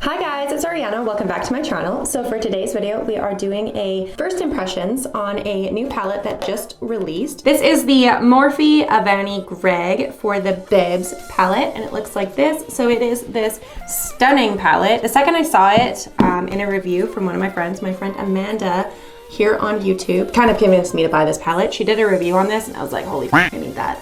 Hi guys, it's Ariana. Welcome back to my channel. So for today's video, we are doing a first impressions on a new palette that just released. This is the Morphe Avani Gregg for the Bibs palette, and it looks like this. So it is this stunning palette. The second I saw it in a review from one of my friends, my friend Amanda, here on YouTube, kind of convinced me to buy this palette. She did a review on this and I was like, holy f***, I need that.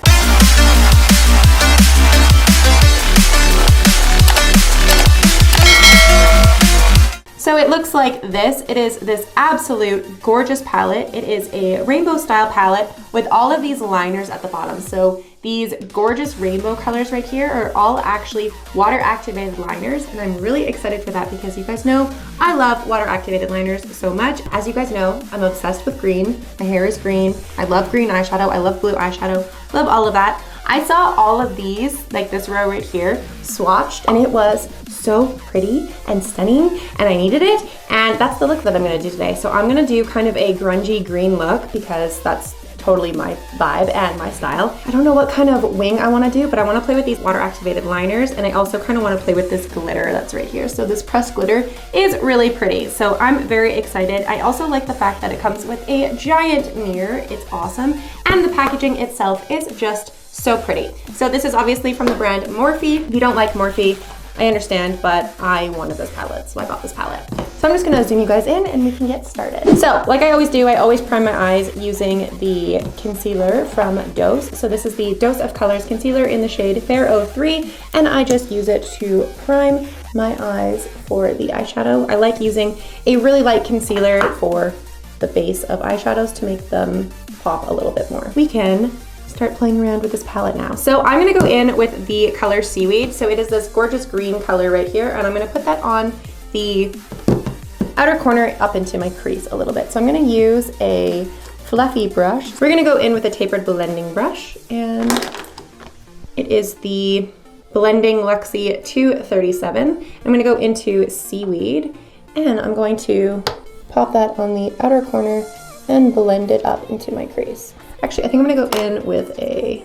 So it looks like this. It is this absolute gorgeous palette. It is a rainbow style palette with all of these liners at the bottom. So these gorgeous rainbow colors right here are all actually water activated liners, and I'm really excited for that because you guys know I love water activated liners so much. As you guys know, I'm obsessed with green. My hair is green. I love green eyeshadow. I love blue eyeshadow. Love all of that. I saw all of these, like this row right here, swatched, and it was so pretty and stunning, and I needed it, and that's the look that I'm gonna do today. So I'm gonna do kind of a grungy green look because that's totally my vibe and my style. I don't know what kind of wing I wanna do, but I wanna play with these water activated liners, and I also kind of wanna play with this glitter that's right here. So this pressed glitter is really pretty. So I'm very excited. I also like the fact that it comes with a giant mirror. It's awesome. And the packaging itself is just so pretty. So this is obviously from the brand Morphe. If you don't like Morphe, I understand, but I wanted this palette, so I bought this palette. So I'm just gonna zoom you guys in and we can get started. So like I always do, I always prime my eyes using the concealer from Dose. So this is the Dose of Colors concealer in the shade Fair 03, and I just use it to prime my eyes for the eyeshadow. I like using a really light concealer for the base of eyeshadows to make them pop a little bit more. We can start playing around with this palette now. So I'm gonna go in with the color Seaweed. So it is this gorgeous green color right here, and I'm gonna put that on the outer corner up into my crease a little bit. So I'm gonna use a fluffy brush. We're gonna go in with a tapered blending brush, and it is the Blending Luxie 237. I'm gonna go into Seaweed, and I'm going to pop that on the outer corner and blend it up into my crease. Actually, I think I'm gonna go in with a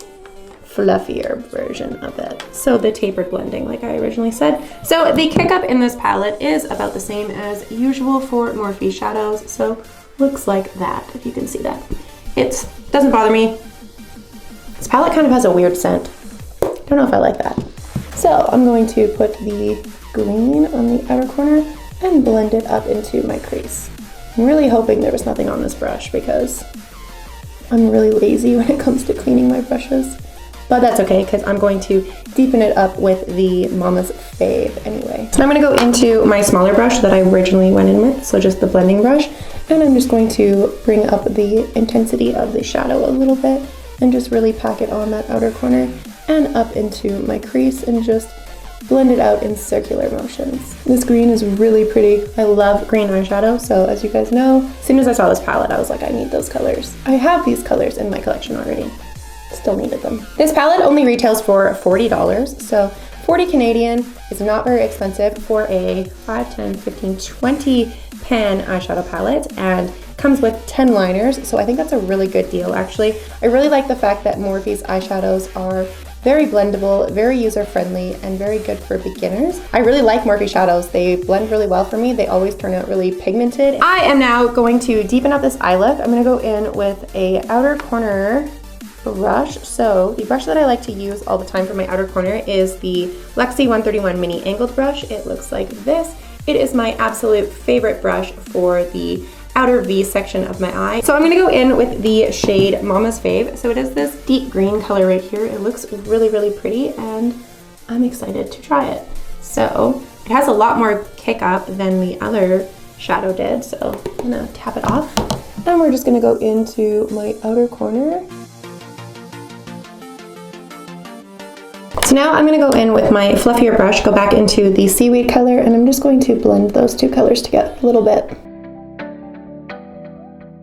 fluffier version of it. So the tapered blending, like I originally said. So the kick up in this palette is about the same as usual for Morphe shadows. So looks like that, if you can see that. It doesn't bother me. This palette kind of has a weird scent. Don't know if I like that. So I'm going to put the green on the outer corner and blend it up into my crease. I'm really hoping there was nothing on this brush because I'm really lazy when it comes to cleaning my brushes, but that's okay because I'm going to deepen it up with the Mama's Fave anyway. So I'm gonna go into my smaller brush that I originally went in with, so just the blending brush, and I'm just going to bring up the intensity of the shadow a little bit and just really pack it on that outer corner and up into my crease and just blend it out in circular motions. This green is really pretty. I love green eyeshadow, so as you guys know, as soon as I saw this palette, I was like, I need those colors. I have these colors in my collection already. Still needed them. This palette only retails for $40, so 40 Canadian is not very expensive for a 5, 10, 15, 20 pan eyeshadow palette, and comes with 10 liners, so I think that's a really good deal actually. I really like the fact that Morphe's eyeshadows are very blendable, very user-friendly, and very good for beginners. I really like Morphe shadows. They blend really well for me. They always turn out really pigmented. I am now going to deepen up this eye look. I'm gonna go in with a outer corner brush. So the brush that I like to use all the time for my outer corner is the Luxie 131 Mini Angled Brush. It looks like this. It is my absolute favorite brush for the outer V section of my eye. So I'm gonna go in with the shade Mama's Fave. So it is this deep green color right here. It looks really, really pretty, and I'm excited to try it. So it has a lot more kick up than the other shadow did. So I'm gonna tap it off, and we're just gonna go into my outer corner. So now I'm gonna go in with my fluffier brush, go back into the Seaweed color, and I'm just going to blend those two colors together a little bit.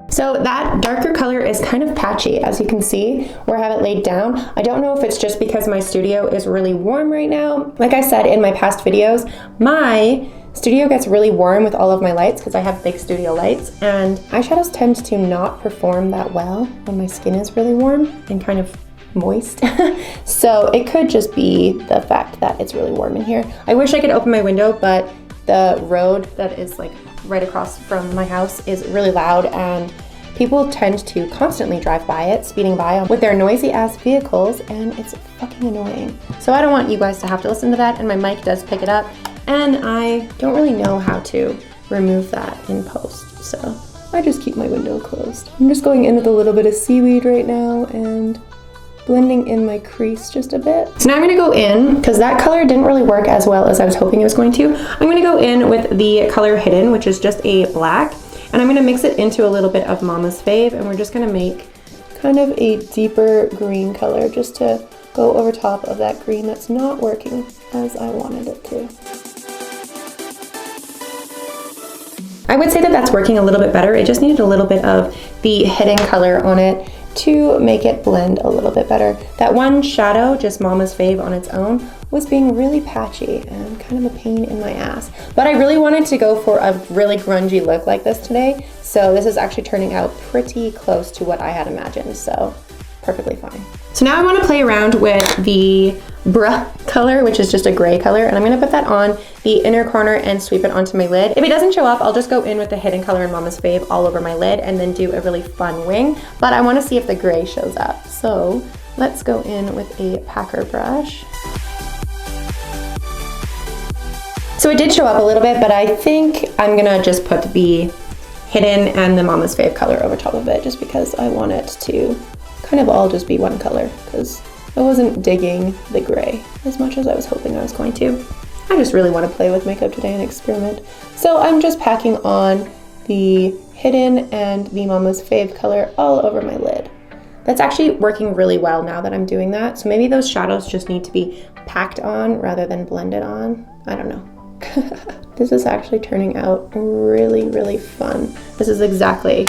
So that darker color is kind of patchy, as you can see where I have it laid down. I don't know if it's just because my studio is really warm right now. Like I said in my past videos, my studio gets really warm with all of my lights because I have big studio lights, and eyeshadows tend to not perform that well when my skin is really warm and kind of moist. So it could just be the fact that it's really warm in here. I wish I could open my window, but the road that is like right across from my house is really loud, and people tend to constantly drive by it, speeding by with their noisy ass vehicles, and it's fucking annoying. So I don't want you guys to have to listen to that, and my mic does pick it up, and I don't really know how to remove that in post, so I just keep my window closed. I'm just going in with a little bit of seaweed right now and blending in my crease just a bit. So now I'm gonna go in, because that color didn't really work as well as I was hoping it was going to. I'm gonna go in with the color Hidden, which is just a black, and I'm gonna mix it into a little bit of Mama's Fave, and we're just gonna make kind of a deeper green color just to go over top of that green that's not working as I wanted it to. I would say that that's working a little bit better. It just needed a little bit of the Hidden color on it to make it blend a little bit better. That one shadow, just Mama's Fave on its own, was being really patchy and kind of a pain in my ass. But I really wanted to go for a really grungy look like this today, so this is actually turning out pretty close to what I had imagined, so perfectly fine. So now I want to play around with the Bruh color, which is just a gray color, and I'm going to put that on the inner corner and sweep it onto my lid. If it doesn't show up, I'll just go in with the Hidden color in Mama's Fave all over my lid and then do a really fun wing, but I want to see if the gray shows up. So let's go in with a packer brush. So it did show up a little bit, but I think I'm gonna just put the Hidden and the Mama's Fave color over top of it, just because I want it to kind of all just be one color, because I wasn't digging the gray as much as I was hoping I was going to. I just really want to play with makeup today and experiment. So I'm just packing on the Hidden and the Mama's Fave color all over my lid. That's actually working really well now that I'm doing that. So maybe those shadows just need to be packed on rather than blended on. I don't know. This is actually turning out really, really fun. This is exactly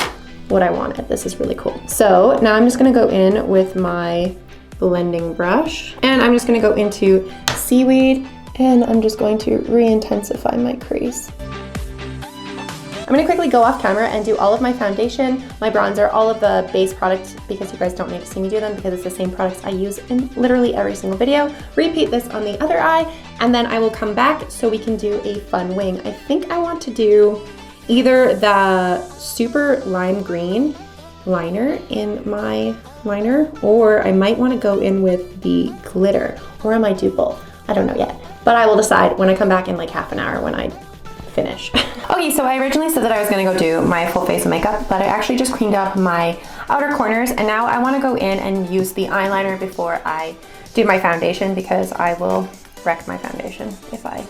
what I wanted. This is really cool. So now I'm just gonna go in with my blending brush, and I'm just gonna go into Seaweed, and I'm just going to re-intensify my crease. I'm gonna quickly go off camera and do all of my foundation, my bronzer, all of the base products, because you guys don't need to see me do them because it's the same products I use in literally every single video. Repeat this on the other eye, and then I will come back so we can do a fun wing. I think I want to do either the super lime green liner in my liner, or I might want to go in with the glitter, or I might do both. I don't know yet, but I will decide when I come back in like half an hour when I finish. Okay, so I originally said that I was gonna go do my full face of makeup, but I actually just cleaned up my outer corners, and now I want to go in and use the eyeliner before I do my foundation, because I will wreck my foundation if I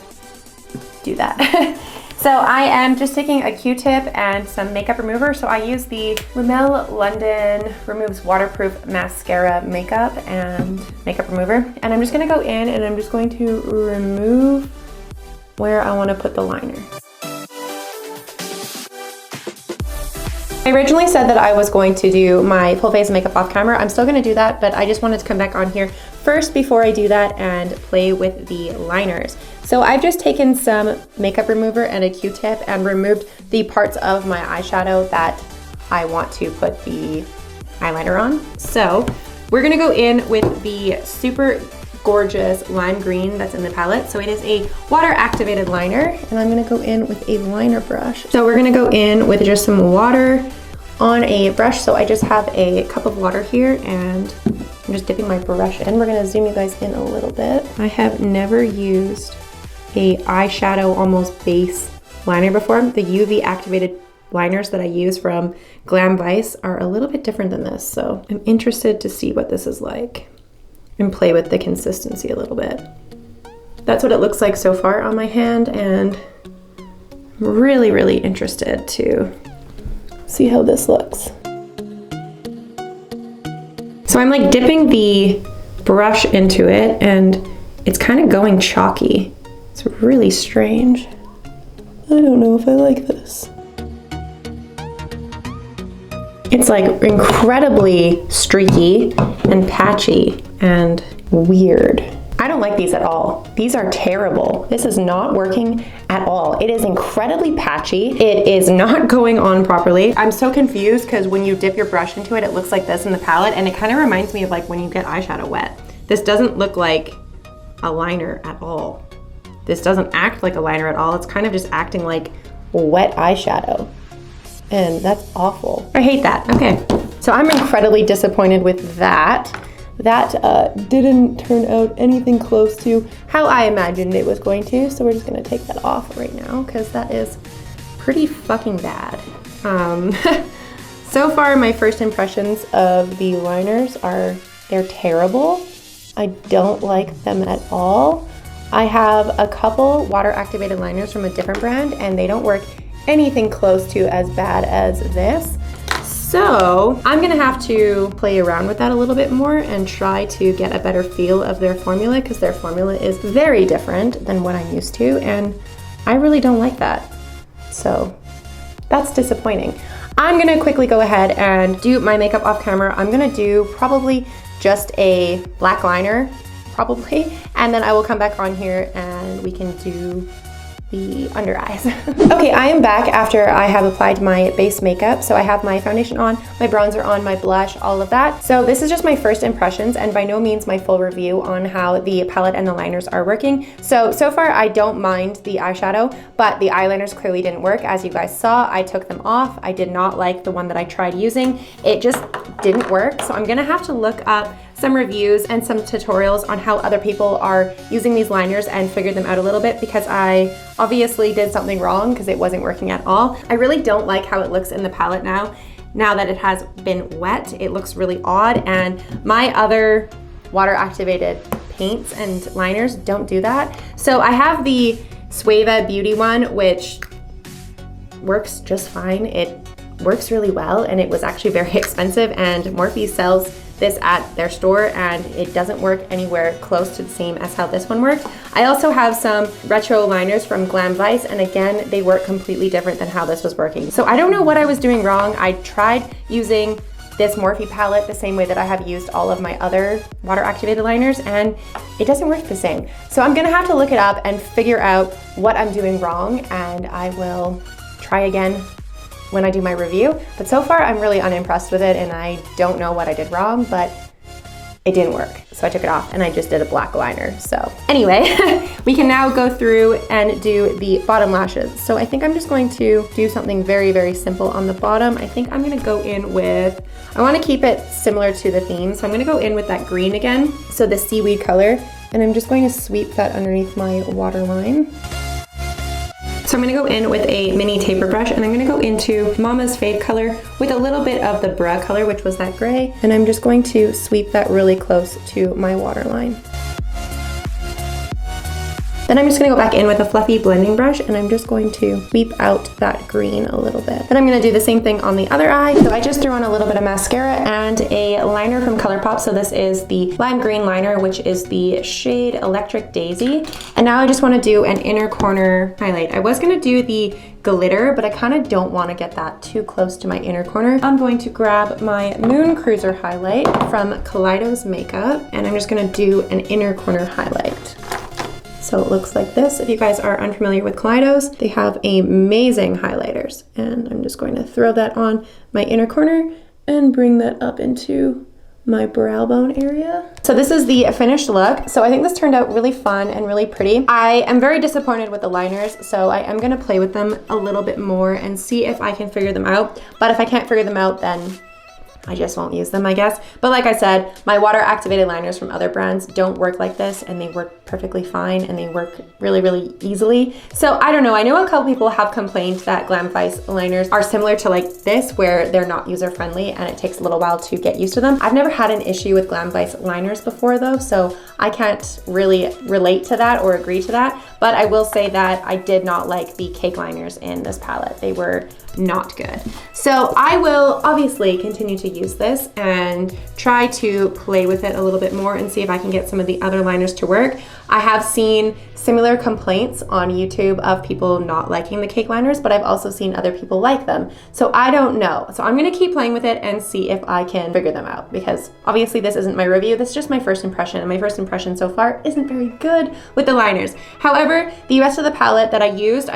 do that. So I am just taking a Q-tip and some makeup remover. So I use the Rimmel London Removes Waterproof Mascara Makeup and Makeup Remover. And I'm just gonna go in and I'm just going to remove where I wanna put the liner. I originally said that I was going to do my full face of makeup off camera. I'm still gonna do that, but I just wanted to come back on here first before I do that and play with the liners. So I've just taken some makeup remover and a Q-tip and removed the parts of my eyeshadow that I want to put the eyeliner on. So we're gonna go in with the super gorgeous lime green that's in the palette. So it is a water activated liner, and I'm gonna go in with a liner brush. So we're gonna go in with just some water on a brush. So I just have a cup of water here, and I'm just dipping my brush in. We're gonna zoom you guys in a little bit. I have never used a eyeshadow almost base liner before. The UV activated liners that I use from Glam Vice are a little bit different than this, so I'm interested to see what this is like and play with the consistency a little bit. That's what it looks like so far on my hand, and I'm really, really interested to see how this looks. So I'm like dipping the brush into it, and it's kind of going chalky. It's really strange. I don't know if I like this. It's like incredibly streaky and patchy and weird. I don't like these at all. These are terrible. This is not working at all. It is incredibly patchy. It is not going on properly. I'm so confused because when you dip your brush into it, it looks like this in the palette, and it kind of reminds me of like when you get eyeshadow wet. This doesn't look like a liner at all. this doesn't act like a liner at all. It's kind of just acting like wet eyeshadow. And that's awful. I hate that. Okay, so I'm incredibly disappointed with that. That didn't turn out anything close to how I imagined it was going to, so we're just gonna take that off right now because that is pretty fucking bad. So far, my first impressions of the liners are, they're terrible. I don't like them at all. I have a couple water activated liners from a different brand and they don't work anything close to as bad as this. So I'm gonna have to play around with that a little bit more and try to get a better feel of their formula because their formula is very different than what I'm used to and I really don't like that. So that's disappointing. I'm gonna quickly go ahead and do my makeup off camera. I'm gonna do probably just a black liner, probably, and then I will come back on here and we can do the under eyes. Okay, I am back after I have applied my base makeup. So I have my foundation on, my bronzer on, my blush, all of that. So this is just my first impressions and by no means my full review on how the palette and the liners are working. So far I don't mind the eyeshadow, but the eyeliners clearly didn't work. As you guys saw, I took them off. I did not like the one that I tried using. It just didn't work. So I'm gonna have to look up some reviews and some tutorials on how other people are using these liners and figure them out a little bit because I obviously did something wrong because it wasn't working at all. I really don't like how it looks in the palette now. Now that it has been wet, it looks really odd and my other water activated paints and liners don't do that. So I have the Sueva Beauty one, which works just fine. It works really well and it was actually very expensive and Morphe sells this at their store and it doesn't work anywhere close to the same as how this one worked. I also have some retro liners from Glam Vice and again, they work completely different than how this was working. So I don't know what I was doing wrong. I tried using this Morphe palette the same way that I have used all of my other water activated liners and it doesn't work the same. So I'm gonna have to look it up and figure out what I'm doing wrong and I will try again when I do my review. But so far I'm really unimpressed with it and I don't know what I did wrong, but it didn't work. So I took it off and I just did a black liner. So anyway, we can now go through and do the bottom lashes. So I think I'm just going to do something very, very simple on the bottom. I think I'm gonna go in with, I wanna keep it similar to the theme. So I'm gonna go in with that green again. So the seaweed color, and I'm just going to sweep that underneath my waterline. So I'm gonna go in with a mini taper brush and I'm gonna go into Mama's Fade color with a little bit of the Bra color, which was that gray. And I'm just going to sweep that really close to my waterline. Then I'm just gonna go back in with a fluffy blending brush and I'm just going to sweep out that green a little bit. Then I'm gonna do the same thing on the other eye. So I just threw on a little bit of mascara and a liner from ColourPop. So this is the lime green liner, which is the shade Electric Daisy. And now I just wanna do an inner corner highlight. I was gonna do the glitter, but I kind of don't want to get that too close to my inner corner. I'm going to grab my Moon Cruiser highlight from Kaleidos Makeup and I'm just gonna do an inner corner highlight. So it looks like this. If you guys are unfamiliar with Kaleidos, they have amazing highlighters. And I'm just going to throw that on my inner corner and bring that up into my brow bone area. So this is the finished look. So I think this turned out really fun and really pretty. I am very disappointed with the liners, so I am gonna play with them a little bit more and see if I can figure them out. But if I can't figure them out, then I just won't use them, I guess. But like I said, my water activated liners from other brands don't work like this and they work perfectly fine and they work really, really easily. So I don't know, I know a couple people have complained that Glam Vice liners are similar to like this where they're not user-friendly and it takes a little while to get used to them. I've never had an issue with Glam Vice liners before though, so I can't really relate to that or agree to that. But I will say that I did not like the cake liners in this palette. They were not good. So I will obviously continue to use this and try to play with it a little bit more and see if I can get some of the other liners to work. I have seen similar complaints on YouTube of people not liking the cake liners, but I've also seen other people like them. So I don't know. So I'm gonna keep playing with it and see if I can figure them out because obviously this isn't my review, this is just my first impression and my first impression so far isn't very good with the liners. However, the rest of the palette that I used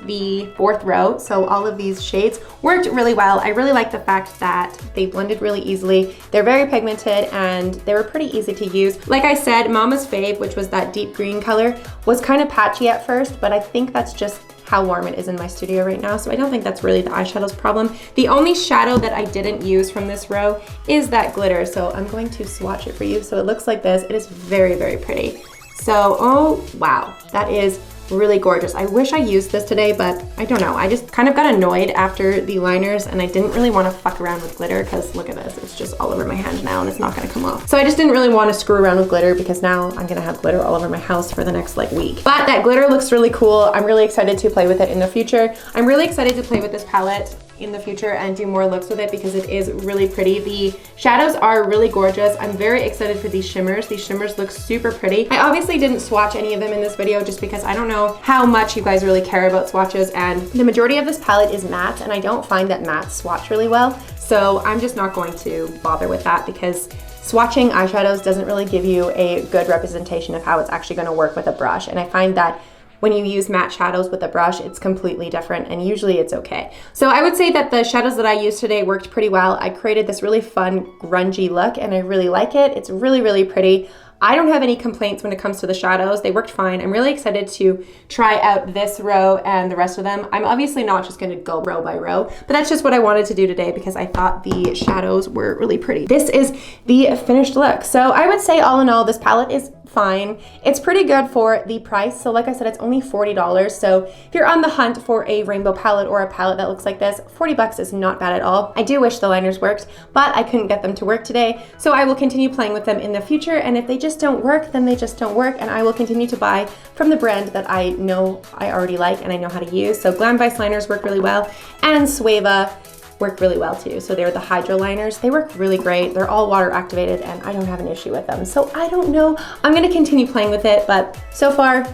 the fourth row, so all of these shades worked really well. I really like the fact that they blended really easily. They're very pigmented and they were pretty easy to use. Like I said, Mama's Fave, which was that deep deep green color was kind of patchy at first, but I think that's just how warm it is in my studio right now, so I don't think that's really the eyeshadow's problem. The only shadow that I didn't use from this row is that glitter, so I'm going to swatch it for you. So it looks like this. It is very, very pretty. So, oh wow, that is really gorgeous. I wish I used this today, but I don't know. I just kind of got annoyed after the liners and I didn't really want to fuck around with glitter because look at this, it's just all over my hand now and it's not gonna come off. So I just didn't really want to screw around with glitter because now I'm gonna have glitter all over my house for the next like week. But that glitter looks really cool. I'm really excited to play with it in the future. I'm really excited to play with this palette in the future and do more looks with it because it is really pretty. The shadows are really gorgeous. I'm very excited for these shimmers. These shimmers look super pretty. I obviously didn't swatch any of them in this video just because I don't know how much you guys really care about swatches, and the majority of this palette is matte and I don't find that matte swatch really well. So I'm just not going to bother with that because swatching eyeshadows doesn't really give you a good representation of how it's actually going to work with a brush. And I find that when you use matte shadows with a brush, it's completely different and usually it's okay. So I would say that the shadows that I used today worked pretty well. I created this really fun grungy look and I really like it. It's really, really pretty. I don't have any complaints when it comes to the shadows. They worked fine. I'm really excited to try out this row and the rest of them. I'm obviously not just gonna go row by row, but that's just what I wanted to do today because I thought the shadows were really pretty. This is the finished look. So I would say all in all, this palette is fine. It's pretty good for the price. So like I said, it's only $40. So if you're on the hunt for a rainbow palette or a palette that looks like this, 40 bucks is not bad at all. I do wish the liners worked, but I couldn't get them to work today. So I will continue playing with them in the future. And if they just don't work, then they just don't work. And I will continue to buy from the brand that I know I already like and I know how to use. So Glam Vice liners work really well and Sueva work really well too. So they're the hydro liners. They work really great. They're all water activated and I don't have an issue with them. So I don't know. I'm going to continue playing with it, but so far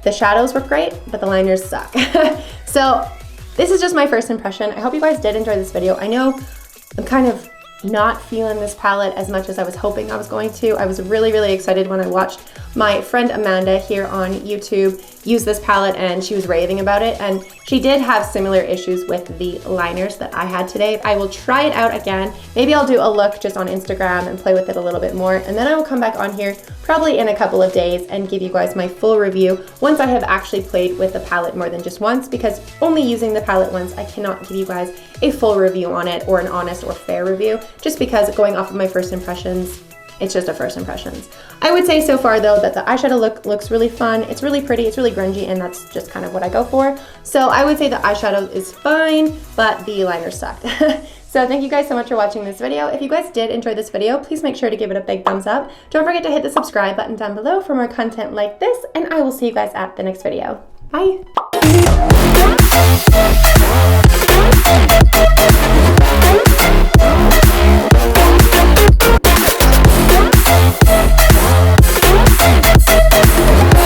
the shadows work great, but the liners suck. So this is just my first impression. I hope you guys did enjoy this video. I know I'm kind of not feeling this palette as much as I was hoping I was going to. I was really, really excited when I watched my friend Amanda here on YouTube use this palette and she was raving about it, and she did have similar issues with the liners that I had today. I will try it out again. Maybe I'll do a look just on Instagram and play with it a little bit more, and then I will come back on here probably in a couple of days and give you guys my full review once I have actually played with the palette more than just once, because only using the palette once I cannot give you guys a full review on it or an honest or fair review, just because going off of my first impressions, it's just a first impressions. I would say so far though that the eyeshadow look looks really fun. It's really pretty, it's really grungy, and that's just kind of what I go for. So I would say the eyeshadow is fine, but the liner sucked. So thank you guys so much for watching this video. If you guys did enjoy this video, please make sure to give it a big thumbs up. Don't forget to hit the subscribe button down below for more content like this, and I will see you guys at the next video. Bye.